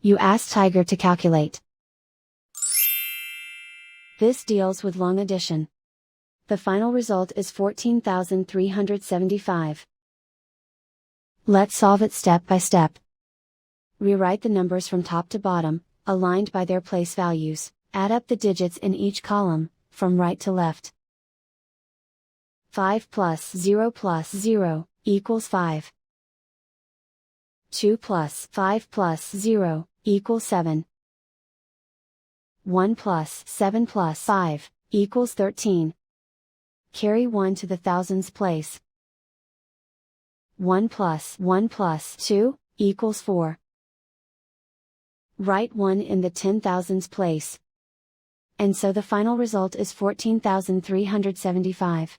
You ask Tiger to calculate. This deals with long addition. The final result is 14,375. Let's solve it step by step. Rewrite the numbers from top to bottom, aligned by their place values. Add up the digits in each column, from right to left. 5 plus 0 equals 5. 2 plus 5 plus 0 equals 7. 1 plus 7 plus 5 equals 13. Carry 1 to the thousands place. 1 plus 2 equals 4. Write 1 in the 10,000s place. And so the final result is 14,375.